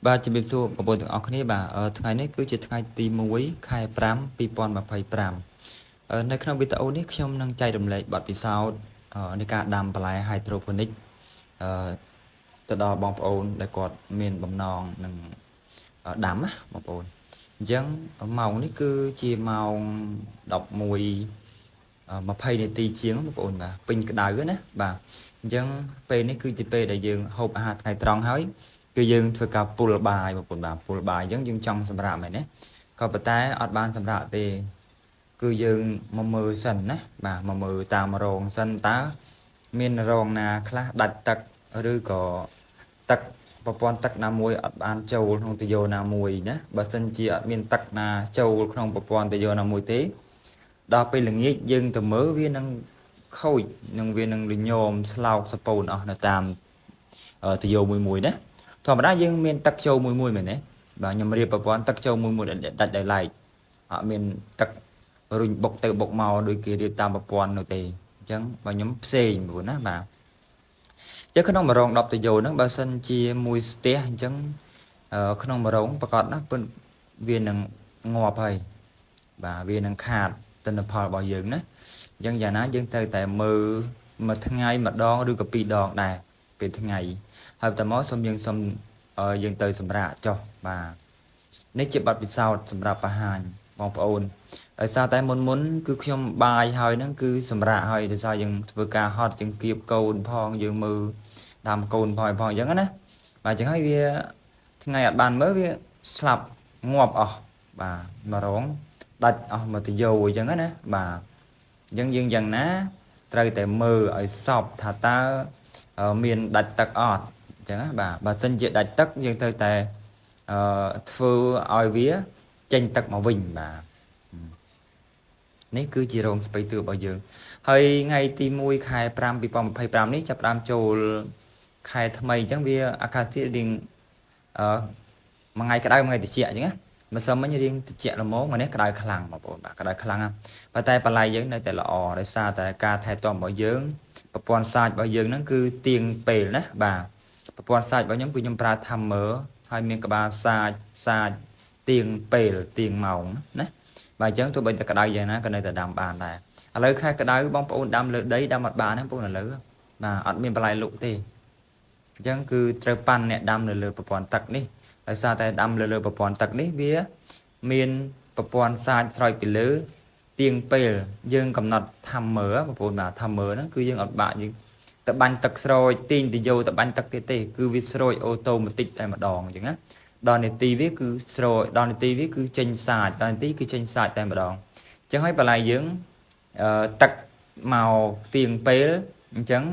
បាទជំរាបសួរបងប្អូនទាំងអស់គ្នាបាទថ្ងៃនេះគឺជាថ្ងៃទី1ខែ5 2025នៅក្នុងវីដេអូនេះខ្ញុំនឹងចែករំលែកបទពិសោធន៍នៃការដាំបន្លែ hydroponic ទៅដល់បងប្អូនដែលគាត់មានបំណងនឹងដាំណាបងប្អូនអញ្ចឹងម៉ោងនេះគឺជាម៉ោង11 20នាទីជាងបងប្អូនបាទពេញក្តៅណាបាទអញ្ចឹងពេលនេះគឺជាពេលដែលយើងហូបអាហារថ្ងៃត្រង់ហើយគឺយើងធ្វើការពុលបាយបងប្អូនបាទពុលបាយអញ្ចឹងយើងចង់សម្រាប់មែនទេក៏ប៉ុន្តែអត់បានសម្រាប់ទេគឺយើងមកមើលសិនណាបាទមកមើលតាមរងសិនតើមានរងណាខ្លះដាច់ទឹកឬក៏ទឹកប្រព័ន្ធទឹកណាមួយអត់បានចូលក្នុងទយោណាមួយណាបើសិនជាអត់មានទឹកណាចូលក្នុងប្រព័ន្ធទយោណាមួយទេដល់ពេលល្ងាចយើងទៅមើលវានឹងខូចនឹងវានឹងលញោមស្លោកសពូនអស់នៅតាមទយោមួយណាធម្មតាយើងមានទឹកចូលមួយមែនទេបាទខ្ញុំរៀបប្រព័ន្ធទឹកចូលមួយដាច់ដោយឡែកអត់មានទឹករុញបុកទៅបុកមកដោយគេរៀបតាមប្រព័ន្ធនោះទេអញ្ចឹងបើខ្ញុំផ្សេងព្រោះណាបាទចឹងក្នុង1រង10ទយោហ្នឹងបើសិនជាមួយស្ទះអញ្ចឹងក្នុង1រងប្រកាសណាពិនវានឹងងាប់ហើយបាទវានឹងខាតទិន្នផលរបស់យើងណាអញ្ចឹងយ៉ាងណាយើងត្រូវតែមើលមួយថ្ងៃម្ដងឬក៏2ដងដែរពេលថ្ងៃហើយតមកសូមយើងទៅសម្រាប់ចុះបាទនេះជាបទពិសោធន៍សម្រាប់បង្ហាញបងប្អូនដោយសារតែមុនគឺខ្ញុំបាយហើយហ្នឹងគឺសម្រាប់ហើយដោយសារយើងធ្វើការហត់យើងគៀបកូនផងយើងមើលដាំកូនផងអញ្ចឹងណាបាទអញ្ចឹងហើយវាថ្ងៃអត់បានមើលវាស្លាប់ងាប់អស់បាទមករងដាច់អស់មកទៅយោអញ្ចឹងណាបាទអញ្ចឹងយើងយ៉ាងណាត្រូវតែមើលឲ្យសពថាតើមានដាច់ទឹកអត់អញ្ចឹងណាបាទបើសិនជាដាច់ទឹកយើងត្រូវតែធ្វើឲ្យវាចេញទឹកមកវិញបាទនេះគឺជារោងស្បៃទឿរបស់យើងហើយថ្ងៃទី1ខែ5 2025នេះចាប់ផ្ដើមចូលខែថ្មីអញ្ចឹងវាអាកាសធាតុរៀងមួយថ្ងៃក្តៅមួយថ្ងៃត្រជាក់អញ្ចឹងណាម្សិលមិញរៀងត្រជាក់ល្មមថ្ងៃនេះក្តៅខ្លាំងបងប្អូនបាទក្តៅខ្លាំងណាប៉ុន្តែបន្លែយើងនៅតែល្អដោយសារតែការថែទាំរបស់យើងប្រព័ន្ធសាច់របស់យើងហ្នឹងគឺទៀងពេលណាបាទប្រព័ន្ធសាច់របស់ខ្ញុំគឺខ្ញុំប្រើថាមើហើយមានក្បាលសាច់ទៀងពេលទៀងម៉ោងណាបាទអញ្ចឹងទោះបីតែក្តៅយ៉ាងណាក៏នៅតែដាំបានដែរឥឡូវខែក្តៅបងប្អូនដាំលើដីដាំអត់បានទេបងប្អូនឥឡូវបាទអត់មានបន្លែលក់ទេអញ្ចឹងគឺត្រូវប៉ាន់អ្នកដាំនៅលើប្រព័ន្ធទឹកនេះដោយសារតែដាំលើប្រព័ន្ធទឹកនេះវាមានប្រព័ន្ធសាច់ស្រោចពីលើទៀងពេលយើងកំណត់ថាមើបងប្អូនបាទថាមើហ្នឹងគឺយើងអត់បាក់យើងទៅបាញ់ទឹកស្រោចទីងទៅយកទៅបាញ់ទឹកទៀតទេគឺវាស្រោចអូតូម៉ាទិកតែម្ដងអញ្ចឹងណាដល់នាទីវាគឺស្រោចដល់នាទីវាគឺចេញសាច់ដល់នាទីគឺចេញសាច់តែម្ដងអញ្ចឹងហើយបន្លែយើងទឹកមកទៀងពេលអញ្ចឹង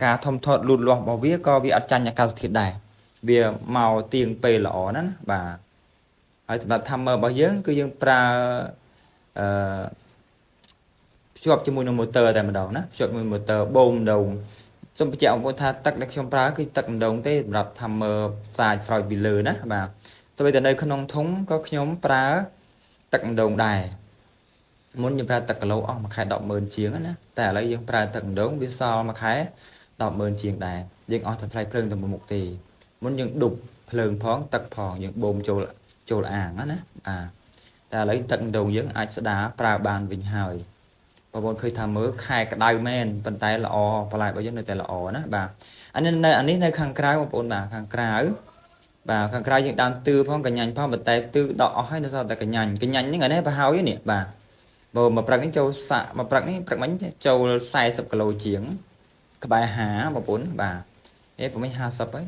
ការធំធាត់លូតលាស់របស់វាក៏វាអត់ចាញ់អាកាសធាតុដែរវាមកទៀងពេលល្អណាស់បាទហើយសម្រាប់ timer របស់យើងគឺយើងប្រើភ្ជាប់ជាមួយនឹង motor តែម្ដងណាភ្ជាប់ជាមួយ motor បូមដងសូមបញ្ជាក់បងប្អូនថាទឹកដែលខ្ញុំប្រើគឺទឹកម្ដងទេសម្រាប់ timer សាច់ស្រោចពីលើណាបាទសូម្បីតែនៅក្នុងធុងក៏ខ្ញុំប្រើទឹកម្ដងដែរមុនខ្ញុំប្រើទឹកគីឡូអស់មួយខែ 100000 ជាងណាតែឥឡូវយើងប្រើទឹកម្ដងវាសល់មួយខែ 100000 ជាងដែរយើងអស់តែថ្លៃភ្លើងទៅមុខទេមុនយើងដុបភ្លើងផងទឹកផងយើងបូមចូលអាងណាតែឥឡូវទឹកម្ដងយើងអាចស្ដារប្រើបានវិញហើយបងប្អូនឃើញថាមើលខែក្តៅមែនប៉ុន្តែល្អបន្លែរបស់យើងនៅតែល្អណាបាទអានេះនៅខាងក្រៅបងប្អូនបាទខាងក្រៅបាទខាងក្រៅយើងដើមទឺផងកញ្ញាញ់ផងប៉ុន្តែទឺដកអស់ហើយនៅសល់តែកញ្ញាញ់ហ្នឹងនេះបើហើយនេះបាទបើមួយព្រឹកនេះចូលសាក់មួយព្រឹកនេះព្រឹកមិញចូល40គីឡូជាងក្បែរ50បងប្អូនបាទប្រហែល50ហើយ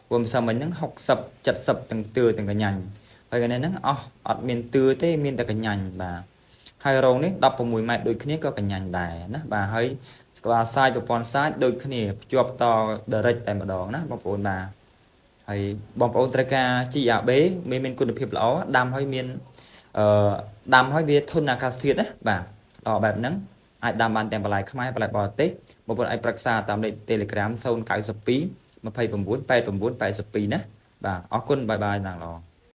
ព្រោះម្សិលមិញហ្នឹង60 70ទាំងទឺទាំងកញ្ញាញ់ហើយថ្ងៃនេះហ្នឹងអត់មានទឺទេមានតែកញ្ញាញ់បាទហើយរងនេះ16ម៉ែត្រដូចគ្នាក៏កញ្ញាញ់ដែរណាបាទហើយក្បាលសាច់ប្រព័ន្ធសាច់ដូចគ្នាភ្ជាប់ត direct តែម្ដងណាបងប្អូនបាទហើយបងប្អូនត្រូវការ GAB មានគុណភាពល្អដាំហើយមានដាំហើយវាធន់អាកាសធាតុណាបាទល្អបែបហ្នឹងអាចដាំបានទាំងបន្លែខ្មែរបន្លែបរទេសបងប្អូនអាចប្រឹក្សាតាមលេខ Telegram 092 29 89 82ណាបាទអរគុណបាយបាយណាស់ល្អ